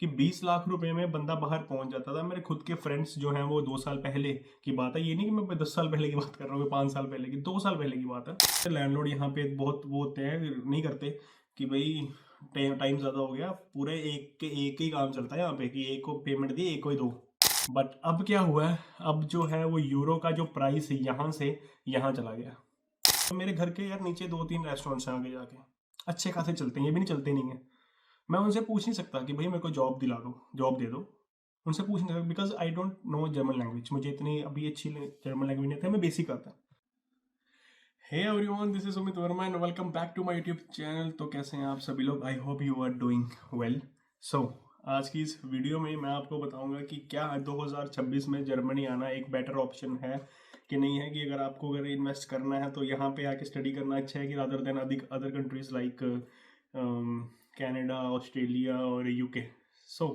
कि 20 लाख रुपए में बंदा बाहर पहुंच जाता था। मेरे खुद के फ्रेंड्स जो हैं वो 2 साल पहले की बात है, ये नहीं कि मैं 10 साल पहले की बात कर रहा हूँ, 5 साल पहले की, 2 साल पहले की बात है। लैंडलॉर्ड यहाँ पे बहुत वो होते हैं, नहीं करते कि भाई टाइम ज़्यादा हो गया, पूरे एक ही काम चलता है यहाँ पे कि एक को पेमेंट दी, एक को ही दो। बट अब क्या हुआ है, अब जो है वो यूरो का जो प्राइस है यहाँ से यहाँ चला गया। तो मेरे घर के यार नीचे 2-3 रेस्टोरेंट्स हैं आगे जाके, अच्छे खासे चलते हैं, ये भी नहीं चलते नहीं है। मैं उनसे पूछ नहीं सकता कि भाई मेरे को जॉब दिला दो, जॉब दे दो। उनसे पूछ नहीं सकता because I don't know German language, मुझे इतनी अभी अच्छी जर्मन लैंग्वेज नहीं आता, मैं बेसिक आता है। Hey everyone, this is Sumit Verma and welcome back to my YouTube channel. तो कैसे हैं आप सभी लोग? I hope you are doing well. So आज की इस वीडियो में मैं आपको बताऊंगा कि क्या 2026 में जर्मनी आना एक बेटर ऑप्शन है कि नहीं है, कि अगर इन्वेस्ट करना है तो यहाँ पे आके स्टडी करना अच्छा है कि रादर देन अधिक other countries like Canada, Australia और UK. So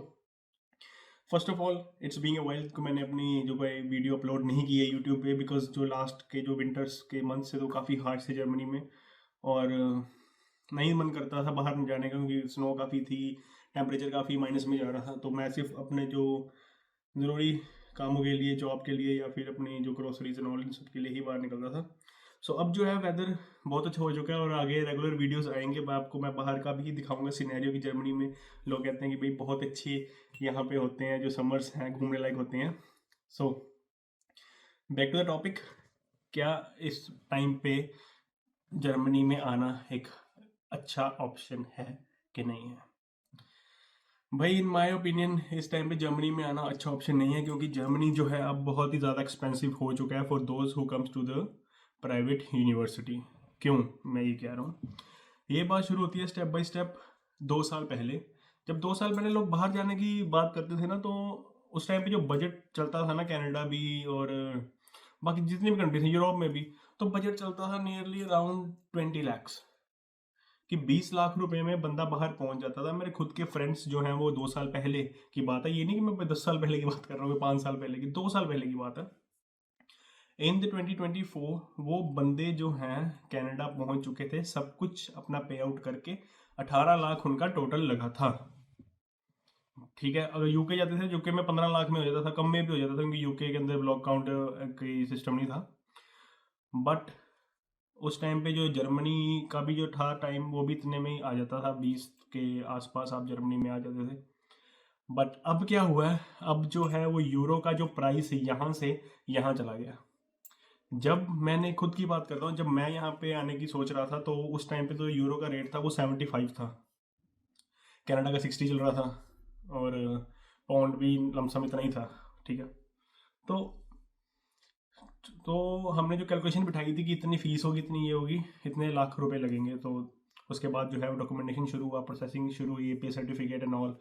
first of all it's being a while को मैंने अपनी जो कोई वीडियो अपलोड नहीं की है यूट्यूब पे, बिकॉज जो लास्ट के जो विंटर्स के मंथ से तो काफ़ी हार्ड थे जर्मनी में, और नहीं मन करता था बाहर जाने का क्योंकि स्नो काफ़ी थी, टेम्परेचर काफ़ी माइनस में जा रहा था। तो मैं सिर्फ अपने जो ज़रूरी कामों के लिए, जॉब के लिए या फिर अपनी जो ग्रोसरीज एंड ऑल इन सब के लिए ही बाहर निकलता था। सो अब जो है वेदर बहुत अच्छा हो चुका है और आगे रेगुलर वीडियोस आएंगे, मैं बाहर का भी दिखाऊंगा सिनेरियो की जर्मनी में लोग कहते हैं कि भाई बहुत अच्छी यहाँ पे होते हैं, जो समर्स हैं घूमने लायक होते हैं। So back to the topic, क्या इस टाइम पे जर्मनी में आना एक अच्छा ऑप्शन है कि नहीं है? भाई इन माय ओपिनियन इस टाइम पे जर्मनी में आना अच्छा ऑप्शन नहीं है, क्योंकि जर्मनी जो है अब बहुत ही ज़्यादा एक्सपेंसिव हो चुका है for those who comes to the private university. क्यों मैं ये कह रहा हूँ, ये बात शुरू होती है स्टेप बाय स्टेप। 2 साल पहले, जब 2 साल पहले लोग बाहर जाने की बात करते थे ना, तो उस टाइम पे जो बजट चलता था ना, कनाडा भी और बाकी जितनी भी कंट्री थी यूरोप में भी, तो बजट चलता था नियरली अराउंड 20 lakhs, कि 20 लाख रुपए में बंदा बाहर पहुंच जाता था। मेरे खुद के फ्रेंड्स जो हैं वो 2 साल पहले की बात है, ये नहीं कि मैं 10 साल पहले की बात कर रहा हूँ, 5 साल पहले की, 2 साल पहले की बात है। इन द 2024 वो बंदे जो हैं कनाडा पहुंच चुके थे, सब कुछ अपना पे आउट करके 18 लाख उनका टोटल लगा था। ठीक है, अगर यूके जाते थे, यूके में 15 लाख में हो जाता था, कम में भी हो जाता था क्योंकि यूके के अंदर ब्लॉक काउंट कोई सिस्टम नहीं था। बट उस टाइम पे जो जर्मनी का भी जो था टाइम, वो भी इतने में ही आ जाता था, 20 के आसपास आप जर्मनी में आ जाते थे। बट अब क्या हुआ है, अब जो है वो यूरो का जो प्राइस है यहाँ से यहाँ चला गया। जब मैंने खुद की बात करता हूँ, जब मैं यहाँ पे आने की सोच रहा था तो उस टाइम पे तो यूरो का रेट था वो 75 था, कनाडा का 60 चल रहा था, और पाउंड भी लमसम इतना ही था। ठीक है, तो हमने जो कैलकुलेशन बिठाई थी कि इतनी फीस होगी, इतनी ये होगी, इतने लाख रुपए लगेंगे, तो उसके बाद जो है वो डॉक्यूमेंटेशन शुरू हुआ, प्रोसेसिंग शुरू हुई, पे सर्टिफिकेट एंड ऑल।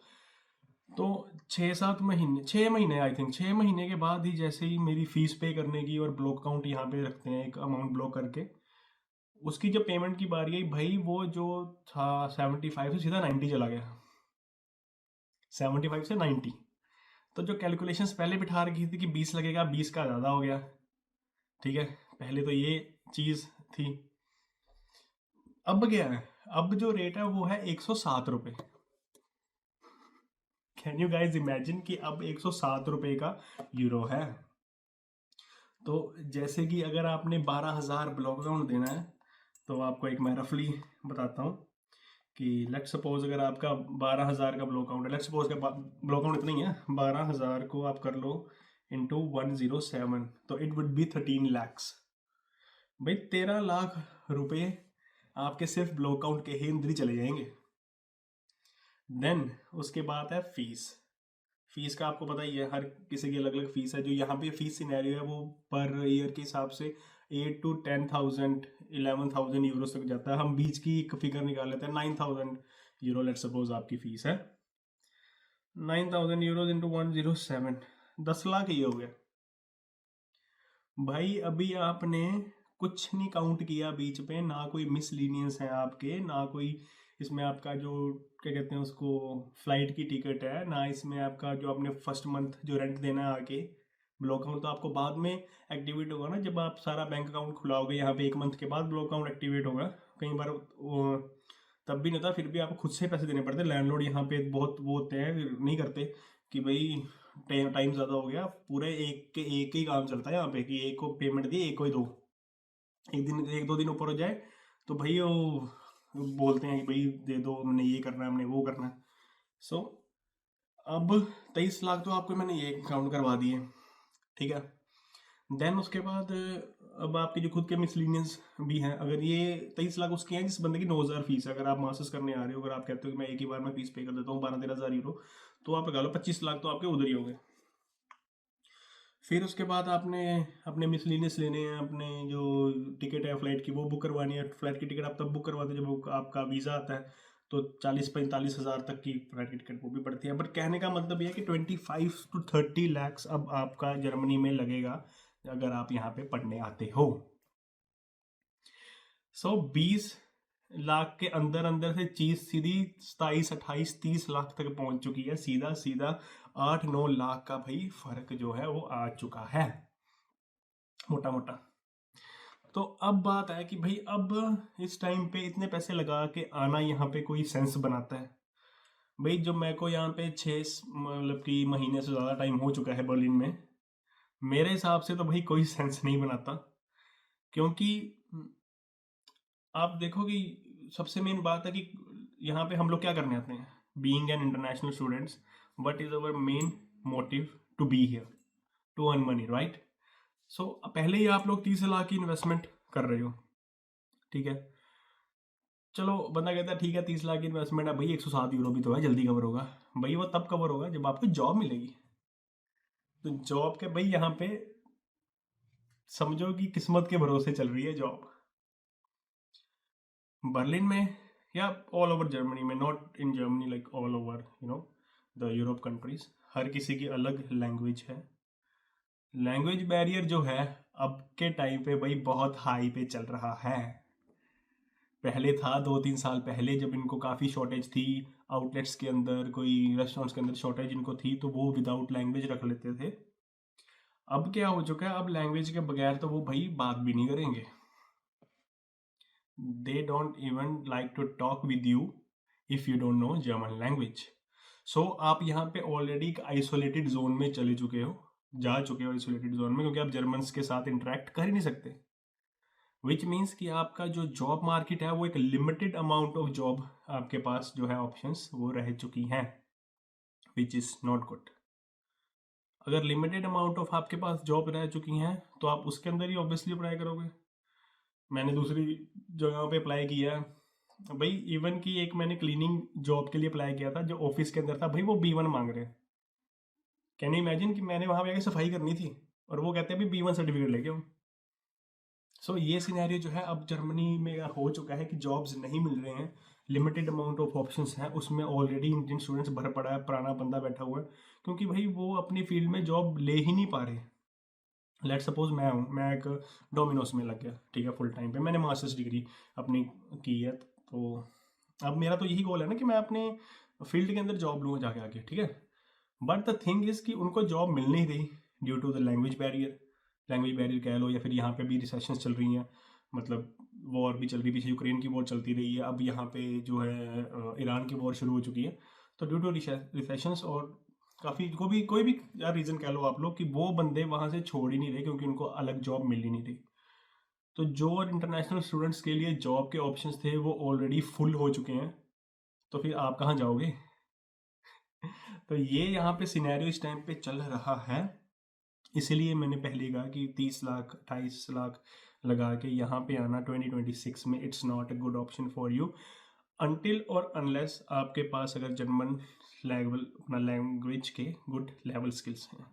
तो 6-7 महीने, 6 महीने, आई थिंक 6 महीने के बाद ही जैसे ही मेरी फीस पे करने की, और ब्लॉक काउंट यहाँ पे रखते हैं एक अमाउंट ब्लॉक करके, उसकी जब पेमेंट की बारी आई, भाई वो जो था 75 से सीधा 90 चला गया, 75 से 90। तो जो कैलकुलेशंस पहले बिठा रखी थी कि 20 लगेगा, 20 का ज़्यादा हो गया। ठीक है, पहले तो ये चीज़ थी। अब क्या है, अब जो रेट है वो है 107 रुपये। कैन यू गाइज इमेजिन कि अब 107 रुपये का यूरो है। तो जैसे कि अगर आपने 12,000 ब्लॉक काउंट देना है, तो आपको एक मैं रफली बताता हूँ कि लेट सपोज अगर आपका 12,000 का ब्लॉक काउंट है, लेट सपोज का ब्लॉक काउंट इतना ही है, 12,000 को आप कर लो इंटू 107, तो इट वुड बी 13 lakhs। भाई 13 लाख रुपए आपके सिर्फ ब्लॉक काउंट के ही अंदर ही चले जाएंगे। देन उसके बाद है फीस। फीस का आपको पता ही है, हर किसी की अलग अलग फीस है। जो यहाँ पे फीस सिनेरियो है वो पर ईयर के हिसाब से 8 to 10,000 11,000 यूरो तक जाता है। हम बीच की एक फिगर निकाल लेते हैं, 9,000 यूरो लेट सपोज आपकी फीस है। 9,000 यूरो इंटू 107, 10 लाख ये हो गया। भाई अभी आपने कुछ नहीं काउंट किया बीच पे, ना कोई मिसलीनियंस है आपके, ना कोई इसमें आपका जो क्या कहते हैं उसको फ्लाइट की टिकट है, ना इसमें आपका जो आपने फर्स्ट मंथ जो रेंट देना है आके। ब्लॉक अकाउंट तो आपको बाद में एक्टिवेट होगा ना, जब आप सारा बैंक अकाउंट खुलाओगे यहाँ पे 1 मंथ के बाद ब्लॉक अकाउंट एक्टिवेट होगा। कई बार तब भी नहीं होता, फिर भी आपको खुद से पैसे देने पड़ते हैं। लैंडलॉर्ड यहाँ पे बहुत वो होते हैं, नहीं करते कि भाई टाइम ज़्यादा हो गया, पूरे एक ही काम चलता है यहाँ पे कि एक को पेमेंट दी, एक को ही दो। एक दो दिन ऊपर हो जाए तो भाई वो बोलते हैं कि भाई दे दो, हमने ये करना है, हमने वो करना है। सो अब 23 लाख तो आपको मैंने ये काउंट करवा दिए, ठीक है। देन उसके बाद अब आपके जो खुद के मिसलिनियस भी हैं, अगर ये 23 लाख उसके हैं जिस बंदे की 9,000 फीस है। अगर आप मास्टर्स करने आ रहे हो, अगर आप कहते हो कि मैं एक ही बार में फीस पे कर देता हूँ 12-13 हज़ार यूरो, तो आप लगा लो 25 लाख तो आपके उधर ही हो गए। फिर उसके बाद आपने अपने मिसलिनियस लेने हैं, अपने जो टिकट है फ्लाइट की वो बुक करवानी है। फ्लाइट की टिकट आप तब बुक करवाते हैं जब आपका वीज़ा आता है, तो 40-45 हज़ार तक की फ्लाइट की टिकट वो भी पड़ती है। बट कहने का मतलब ये है कि 25 to 30 lakhs अब आपका जर्मनी में लगेगा अगर आप यहाँ पे पढ़ने आते हो। 20 लाख के अंदर अंदर से चीज सीधी 27, 28, 30 लाख तक पहुंच चुकी है। सीधा सीधा 8-9 लाख का भाई फर्क जो है वो आ चुका है, मोटा मोटा। तो अब बात है कि भाई अब इस टाइम पे इतने पैसे लगा के आना यहाँ पे कोई सेंस बनाता है? भाई जब मेरे को यहाँ पे 6 महीने से ज़्यादा टाइम हो चुका है बर्लिन में, मेरे हिसाब से तो भाई कोई सेंस नहीं बनाता। क्योंकि आप देखो कि सबसे मेन बात है कि यहाँ पे हम लोग क्या करने आते हैं, being an international students, what is our main motive to be here, to earn money, right. So पहले ही आप लोग 30 लाख की इन्वेस्टमेंट कर रहे हो, ठीक है। चलो बंदा कहता है ठीक है 30 लाख की इन्वेस्टमेंट है भाई, 107 यूरो भी तो है, जल्दी कवर होगा। भाई वो तब कवर होगा जब आपको जॉब मिलेगी। तो जॉब के भाई यहाँ पे समझो कि किस्मत के भरोसे चल रही है जॉब बर्लिन में या ऑल ओवर जर्मनी में, not in Germany, like all over the Europe countries. हर किसी की अलग लैंग्वेज है। लैंग्वेज बैरियर जो है अब के टाइम पे भाई बहुत हाई पे चल रहा है। पहले था 2-3 साल पहले जब इनको काफ़ी शॉर्टेज थी आउटलेट्स के अंदर, कोई रेस्टोरेंट्स के अंदर शॉर्टेज इनको थी, तो वो विदाउट लैंग्वेज रख लेते थे। अब क्या हो चुका है, अब लैंग्वेज के बगैर तो वो भाई बात भी नहीं करेंगे। they don't even like to talk with you if you don't know German language. So आप यहाँ पे ऑलरेडी एक आइसोलेटेड जोन में चले चुके हो, जा चुके हो आइसोलेटेड जोन में, क्योंकि आप जर्मन्स के साथ इंटरेक्ट कर ही नहीं सकते। विच मीन्स कि आपका जो जॉब मार्केट है वो एक लिमिटेड अमाउंट ऑफ जॉब आपके पास जो है ऑप्शंस वो रह चुकी हैं, विच इज़ नॉट गुड। अगर लिमिटेड अमाउंट ऑफ आपके पास जॉब रह चुकी हैं तो आप उसके अंदर ही ऑब्वियसली अप्लाई करोगे। मैंने दूसरी जगह पे अप्लाई किया है भाई, इवन कि एक मैंने क्लीनिंग जॉब के लिए अप्लाई किया था जो ऑफिस के अंदर था, भाई वो B1 मांग रहे हैं। कैन यू इमेजिन कि मैंने वहाँ पे आके सफाई करनी थी और वो कहते हैं भाई B1 सर्टिफिकेट लेके आओ। सो ये सिनेरियो जो है अब जर्मनी में हो चुका है कि जॉब्स नहीं मिल रहे हैं, लिमिटेड अमाउंट ऑफ ऑप्शंस हैं, उसमें ऑलरेडी इंडियन स्टूडेंट्स भर पड़ा है, पुराना बंदा बैठा हुआ है, क्योंकि भाई वो अपनी फील्ड में जॉब ले ही नहीं पा रहे। लेट सपोज मैं हूँ, मैं एक डोमिनोज में लग गया, ठीक है, फुल टाइम पे मैंने मास्टर्स डिग्री अपनी की है, तो अब मेरा तो यही गोल है ना कि मैं अपने फील्ड के अंदर जॉब लूँ जाके आगे, ठीक है। बट द थिंग इज़ कि उनको जॉब मिल नहीं रही due to the language barrier कह लो, या फिर यहाँ पे भी रिसेशंस चल रही हैं, मतलब वॉर भी चल रही है, पीछे यूक्रेन की वॉर चलती रही है, अब यहाँ पे जो है ईरान की वॉर शुरू हो चुकी है। तो ड्यू टू रिसेशंस और काफ़ी कोई भी यार रीज़न कह लो आप लोग, कि वो बंदे वहाँ से छोड़ ही नहीं रहे क्योंकि उनको अलग जॉब मिल ही नहीं रही। तो जो इंटरनेशनल स्टूडेंट्स के लिए जॉब के ऑप्शंस थे वो ऑलरेडी फुल हो चुके हैं, तो फिर आप कहाँ जाओगे? तो ये यहाँ पे सिनेरियो इस टाइम पे चल रहा है। इसीलिए मैंने पहले कहा कि 30 लाख 28 लाख लगा के यहाँ पे आना 2026 में it's not a good option for you, until और अनलेस आपके पास अगर जर्मन अपना लैंग्वेज के गुड लेवल स्किल्स हैं।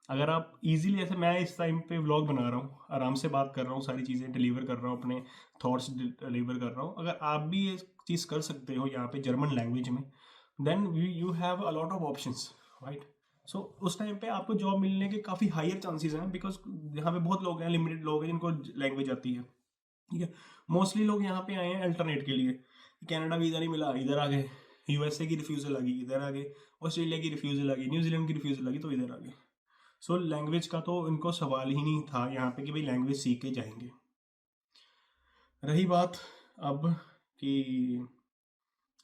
अगर आप इजीली, ऐसे मैं इस टाइम पे व्लॉग बना रहा हूँ, आराम से बात कर रहा हूँ, सारी चीज़ें डिलीवर कर रहा हूँ, अपने थॉट्स डिलीवर कर रहा हूँ, अगर आप भी ये चीज़ कर सकते हो यहाँ पे जर्मन लैंग्वेज में, then you have a lot of options, right. So उस टाइम पे आपको जॉब मिलने के काफ़ी हायर चांसेस हैं, बिकॉज यहाँ पे बहुत लोग हैं, लिमिटेड लोग हैं जिनको लैंग्वेज आती है, ठीक है। मोस्टली लोग यहाँ पे आए हैं अल्टरनेट के लिए, कनाडा वीज़ा नहीं मिला इधर आ गए, USA की रिफ्यूज़ल आ गई इधर आ गए, ऑस्ट्रेलिया की रिफ्यूज़ल आ गई, न्यूजीलैंड की रिफ्यूज़ल आ गई, तो इधर आ गए। सो लैंग्वेज का तो इनको सवाल ही नहीं था यहाँ पे कि भाई लैंग्वेज सीख के जाएंगे। रही बात अब कि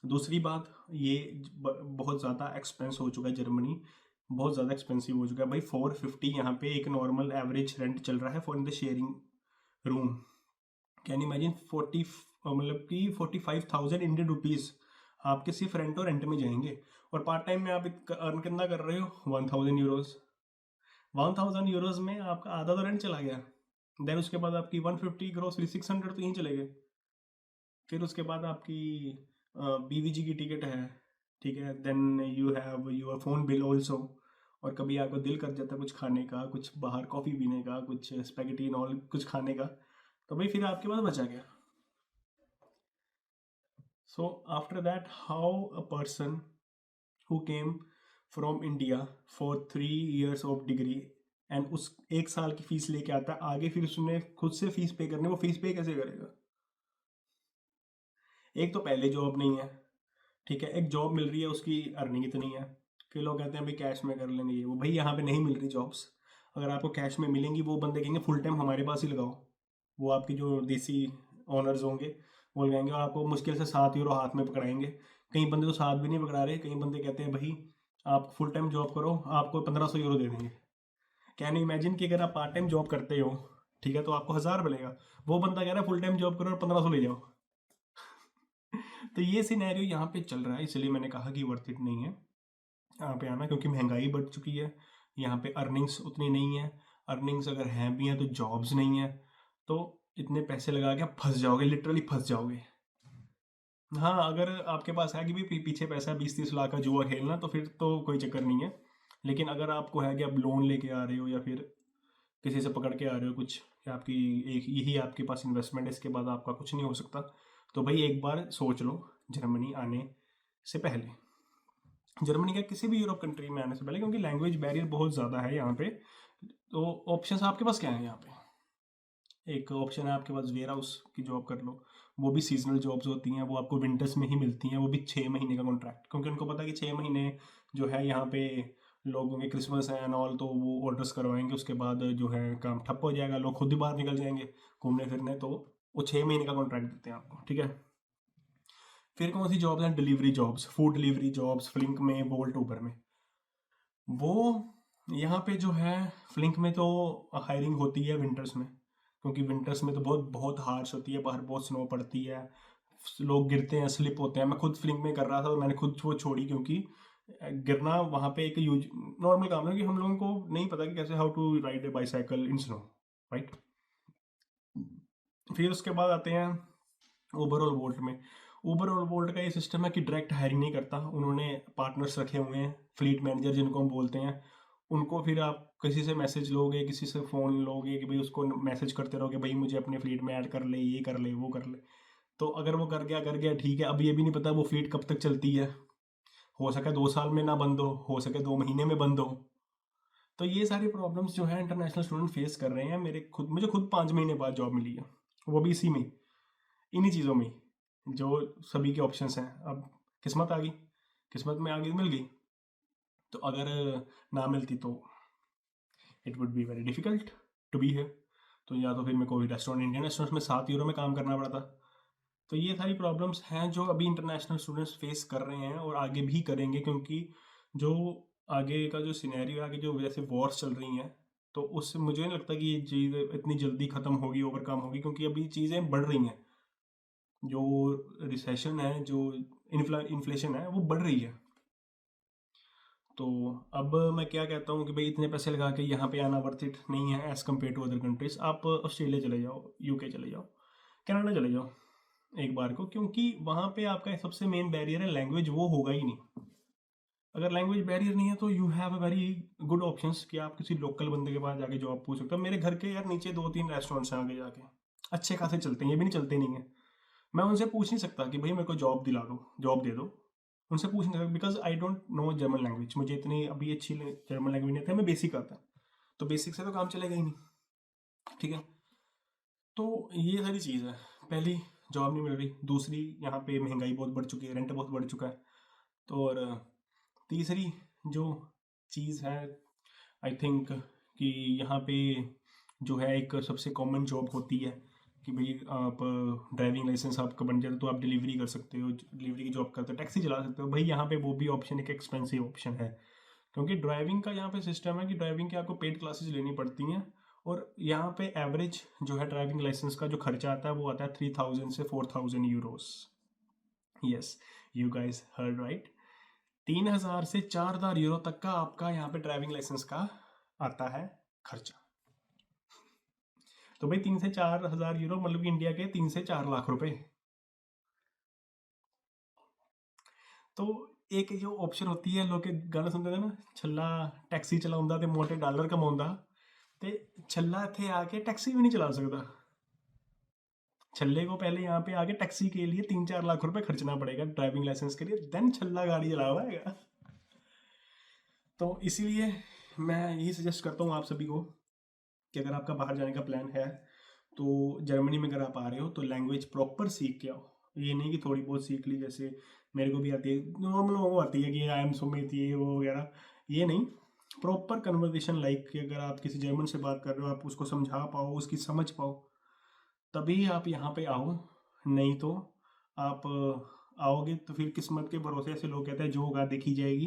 दूसरी बात ये बहुत ज़्यादा एक्सपेंस हो चुका है जर्मनी, बहुत ज़्यादा एक्सपेंसिव हो चुका है भाई। 450 यहाँ पे एक नॉर्मल एवरेज रेंट चल रहा है for in the sharing room. Can imagine 40 मतलब कि 45,000 इंडियन रुपीज़ आपके सिर्फ रेंट और रेंट में जाएंगे। और पार्ट टाइम में आप अर्न कितना कर रहे हो 1,000 यूरोज़। 1,000 यूरोज़ में आपका आधा तो रेंट चला गया। देन उसके बाद आपकी 150 ग्रोसरी 600 तो यहीं चले गए। फिर उसके बाद आपकी बीवीजी की टिकट है, ठीक है। Then you have your phone bill also. और कभी आपको दिल कर जाता है कुछ खाने का, कुछ बाहर कॉफ़ी पीने का, कुछ स्पैगेटी एंड ऑल कुछ खाने का, तो भाई फिर आपके पास बचा गया। So after that how a person who came from India for 3 years of degree and उस 1 साल की फीस लेके आता है आगे, फिर उसने खुद से फीस पे करने, वो फीस पे कैसे करेगा? एक तो पहले जॉब नहीं है, ठीक है। एक जॉब मिल रही है उसकी अर्निंग इतनी है, फिर लोग कहते हैं भाई कैश में कर लेंगे ये वो। भाई यहाँ पे नहीं मिल रही जॉब्स। अगर आपको कैश में मिलेंगी वो बंदे कहेंगे फुल टाइम हमारे पास ही लगाओ। वो आपकी जो देसी ओनर्स होंगे वो लगाएंगे और आपको मुश्किल से 7 यूरो हाथ में पकड़ाएंगे। कई बंदे तो 7 भी नहीं पकड़ा रहे, कई बंदे कहते हैं भाई आप फुल टाइम जॉब करो आपको 1,500 यूरो दे देंगे। कैन यू इमेजिन कि अगर आप पार्ट टाइम जॉब करते हो, ठीक है, तो आपको 1,000 मिलेगा। वो बंदा कह रहा है फुल टाइम जॉब करो और 1,500 ले जाओ। तो ये सिनेरियो यहाँ पे चल रहा है, इसलिए मैंने कहा कि वर्थ इट नहीं है यहाँ पे आना, क्योंकि महंगाई बढ़ चुकी है। यहाँ पे अर्निंग्स उतनी नहीं है, अर्निंग्स अगर हैं भी हैं तो जॉब्स नहीं है। तो इतने पैसे लगा के आप फंस जाओगे, लिटरली फंस जाओगे। हाँ, अगर आपके पास है कि भी पीछे पैसा 20-30 लाख का जुआ खेलना, तो फिर तो कोई चक्कर नहीं है। लेकिन अगर आपको है कि आप लोन लेके आ रहे हो या फिर किसी से पकड़ के आ रहे हो कुछ, या आपकी एक यही आपके पास इन्वेस्टमेंट है, इसके बाद आपका कुछ नहीं हो सकता, तो भाई एक बार सोच लो जर्मनी आने से पहले, जर्मनी का किसी भी यूरोप कंट्री में आने से पहले, क्योंकि लैंग्वेज बैरियर बहुत ज़्यादा है यहाँ पे। तो ऑप्शंस आपके पास क्या है यहाँ पे? एक ऑप्शन है आपके पास वेयर हाउस की जॉब कर लो। वो भी सीजनल जॉब्स होती हैं, वो आपको विंटर्स में ही मिलती हैं, वो भी 6 महीने का कॉन्ट्रैक्ट, क्योंकि उनको पता है कि 6 महीने जो है यहाँ पे लोगों के क्रिसमस है एंड ऑल, तो वो ऑर्डर्स करवाएंगे, उसके बाद जो है काम ठप्प हो जाएगा, लोग खुद ही बाहर निकल जाएंगे घूमने फिरने, तो वो 6 महीने का कॉन्ट्रैक्ट देते हैं आपको, ठीक है। फिर कौन सी जॉब्स हैं? Delivery jobs, food delivery jobs, Flink में, बोल्ट, ऊबर में। वो यहाँ पे जो है फ्लिंक में तो हायरिंग होती है विंटर्स में, क्योंकि विंटर्स में तो बहुत बहुत हार्श होती है, बाहर बहुत स्नो पड़ती है, लोग गिरते हैं, स्लिप होते हैं। मैं खुद फ्लिंक में कर रहा था और मैंने खुद वो छोड़ी, क्योंकि गिरना वहाँ पे एक यूज नॉर्मल काम है, कि हम लोगों को नहीं पता कि कैसे how to ride a bicycle in snow, right. फिर उसके बाद आते हैं उबर और वोल्ट में। उबर और वोल्ट का ये सिस्टम है कि डायरेक्ट हायरिंग नहीं करता, उन्होंने पार्टनर्स रखे हुए हैं, फ्लीट मैनेजर जिनको हम बोलते हैं। उनको फिर आप किसी से मैसेज लोगे, किसी से फ़ोन लोगे कि भाई उसको मैसेज करते रहोगे, भाई मुझे अपने फ्लीट में ऐड कर ले, ये कर ले, वो कर ले। तो अगर वो कर गया ठीक है। अब ये भी नहीं पता वो फ्लीट कब तक चलती है, हो सके 2 साल में ना बंद हो सके 2 महीने में बंद हो। तो ये सारी प्रॉब्लम्स जो है इंटरनेशनल स्टूडेंट फेस कर रहे हैं। मुझे खुद 5 महीने बाद जॉब मिली है, वो भी इसी में, इन्हीं चीज़ों में जो सभी के ऑप्शंस हैं। अब किस्मत आ गई, किस्मत में आ गई, मिल गई। तो अगर ना मिलती तो it would be very difficult to be है। तो या तो फिर मेरे को रेस्टोरेंट, इंडियन रेस्टोरेंट्स में 7 यूरो में काम करना पड़ा था। तो ये सारी प्रॉब्लम्स हैं जो अभी इंटरनेशनल स्टूडेंट्स फेस कर रहे हैं और आगे भी करेंगे, क्योंकि जो आगे का जो सिनेरियो, आगे जो जैसे वॉर्स चल रही हैं, तो उससे मुझे नहीं लगता कि ये चीज़ इतनी जल्दी ख़त्म होगी, ओवरकम होगी, क्योंकि अभी चीज़ें बढ़ रही हैं। जो रिसेशन है, जो इन्फ्लेशन है, वो बढ़ रही है। तो अब मैं क्या कहता हूँ कि भाई इतने पैसे लगा के यहाँ पे आना वर्थ इट नहीं है as compare to other countries. आप ऑस्ट्रेलिया चले जाओ, यूके चले जाओ, कनाडा चले जाओ एक बार को, क्योंकि वहाँ पे आपका सबसे मेन बैरियर है लैंग्वेज, वो होगा ही नहीं। अगर लैंग्वेज बैरियर नहीं है तो you have a very good options कि आप किसी लोकल बंदे के पास जाके जॉब पूछ सकते हो। मेरे घर के यार नीचे 2-3 रेस्टोरेंट्स हैं आगे जाके, अच्छे खासे चलते हैं, ये भी नहीं चलते नहीं है। मैं उनसे पूछ नहीं सकता कि भाई मेरे को जॉब दिला दो, जॉब दे दो। उनसे पूछ नहीं सकता, because I don't know German language. मुझे इतनी अभी अच्छी जर्मन लैंग्वेज नहीं आती, हमें बेसिक आता है, तो बेसिक से तो काम चलेगा ही नहीं, ठीक है। तो ये सारी चीज़ है। पहली, जॉब नहीं मिल रही। दूसरी, यहाँ पे महंगाई बहुत बढ़ चुकी है, रेंट बहुत बढ़ चुका है। तो और तीसरी जो चीज़ है, आई थिंक कि यहाँ पे जो है एक सबसे कॉमन जॉब होती है कि भाई आप ड्राइविंग लाइसेंस आपका बन जाए तो आप डिलीवरी कर सकते हो, डिलीवरी की जॉब करते हो, टैक्सी चला सकते हो। भाई यहाँ पे वो भी ऑप्शन एक एक्सपेंसिव ऑप्शन है, क्योंकि ड्राइविंग का यहाँ पे सिस्टम है कि ड्राइविंग की आपको पेड क्लासेस लेनी पड़ती हैं, और यहाँ पे एवरेज जो है ड्राइविंग लाइसेंस का जो खर्चा आता है वो आता है 3000 से 4000 Euros. Yes, you guys heard right, 3000 से 4000 यूरो तक का आपका यहाँ पे ड्राइविंग लाइसेंस का आता है खर्चा। तो भाई 3 से 4000 यूरो मतलब कि इंडिया के 3 से 4 लाख रुपए। तो एक जो ऑप्शन होती है, लोग गाना सुनते थे ना, छल्ला टैक्सी चलाਉਂਦਾ ਤੇ ਮੋਟੇ ਡਾਲਰ ਕਮਾਉਂਦਾ, ਤੇ छल्ला थे आके टैक्सी भी नहीं चला सकता। छल्ले को पहले यहाँ पे आके टैक्सी के लिए 3-4 लाख रुपए खर्चना पड़ेगा ड्राइविंग लाइसेंस के लिए, देन छल्ला गाड़ी चला पाएगा। तो इसीलिए मैं यही सजेस्ट करता हूँ आप सभी को कि अगर आपका बाहर जाने का प्लान है तो जर्मनी में अगर आप आ रहे हो तो लैंग्वेज प्रॉपर सीख के आओ। ये नहीं कि थोड़ी बहुत सीख ली, जैसे मेरे को भी आती है, नॉर्मल लोगों को आती है कि आई एम सुमित ये वो वगैरह, ये नहीं। प्रॉपर कन्वर्सेशन लाइक कि अगर आप किसी जर्मन से बात कर रहे हो, आप उसको समझा पाओ, उसकी समझ पाओ, तभी आप यहाँ पे आओ। नहीं तो आप आओगे तो फिर किस्मत के भरोसे, ऐसे लोग कहते हैं जो होगा देखी जाएगी,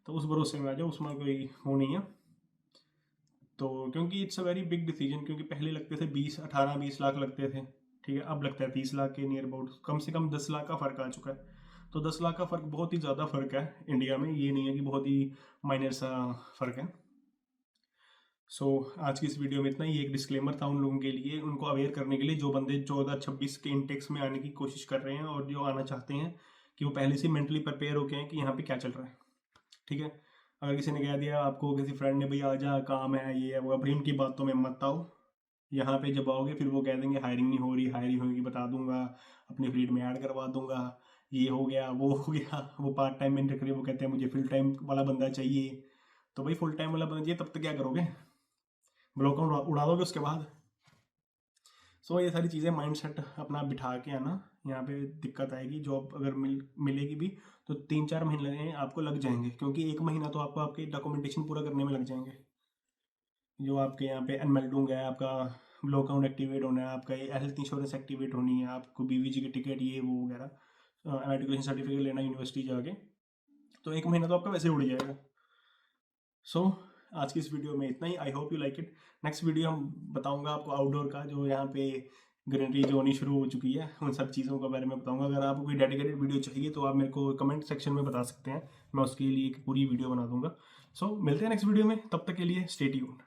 तो उस भरोसे में आ जाओ, उसमें कोई वो नहीं है। तो क्योंकि it's a very big decision, क्योंकि पहले लगते थे 18-20 लाख लगते थे, ठीक है, अब लगता है 30 लाख के नियर अबाउट, कम से कम 10 लाख का फ़र्क आ चुका है। तो 10 लाख का फ़र्क बहुत ही ज़्यादा फ़र्क है इंडिया में, ये नहीं है कि बहुत ही माइनर सा फ़र्क है। सो आज की इस वीडियो में इतना ही। एक डिस्क्लेमर था उन लोगों के लिए, उनको अवेयर करने के लिए, जो बंदे 2026 के इंटेक्स में आने की कोशिश कर रहे हैं और जो आना चाहते हैं, कि वो पहले से मेंटली प्रिपेयर होके हैं कि यहाँ पे क्या चल रहा है, ठीक है। अगर किसी ने कह दिया आपको, किसी फ्रेंड ने, भाई आ जा काम है ये है वो, भाई उनकी बातों में मत आओ। यहाँ पे जब आओगे फिर वो कह देंगे हायरिंग नहीं हो रही, हायरिंग होगी बता दूंगा, अपने फील्ड में ऐड करवा दूंगा, ये हो गया वो हो गया। वो पार्ट टाइम में नहीं रख रहे, वो कहते हैं मुझे फुल टाइम वाला बंदा चाहिए। तो भाई फुल टाइम वाला बंदा चाहिए, तब तक क्या करोगे, ब्लॉक उड़ा दोगे उसके बाद। सो ये सारी चीज़ें माइंड सेट अपना बिठा के आना, यहाँ पे दिक्कत आएगी। जॉब अगर मिलेगी भी तो 3-4 महीने आपको लग जाएंगे, क्योंकि 1 महीना तो आपको आपके डॉक्यूमेंटेशन पूरा करने में लग जाएंगे। जो आपके यहाँ पे एनमेल्डूंग है, आपका ब्लो अकाउंट एक्टिवेट होना है, आपका ये हेल्थ इंश्योरेंस एक्टिवेट होनी है, आपको बीवीजी की टिकट ये वो वगैरह, मेडिकेशन सर्टिफिकेट लेना यूनिवर्सिटी जाके, तो 1 महीना तो आपका वैसे उड़ जाएगा। सो आज की इस वीडियो में इतना ही। I hope you like it. Next video हम बताऊंगा आपको आउटडोर का, जो यहाँ पे ग्रीनरी जो होनी शुरू हो चुकी है, उन सब चीज़ों के बारे में बताऊंगा। अगर आपको कोई डेडिकेटेड वीडियो चाहिए तो आप मेरे को कमेंट सेक्शन में बता सकते हैं, मैं उसके लिए एक पूरी वीडियो बना दूंगा। सो मिलते हैं नेक्स्ट वीडियो में, तब तक के लिए स्टे ट्यून्ड।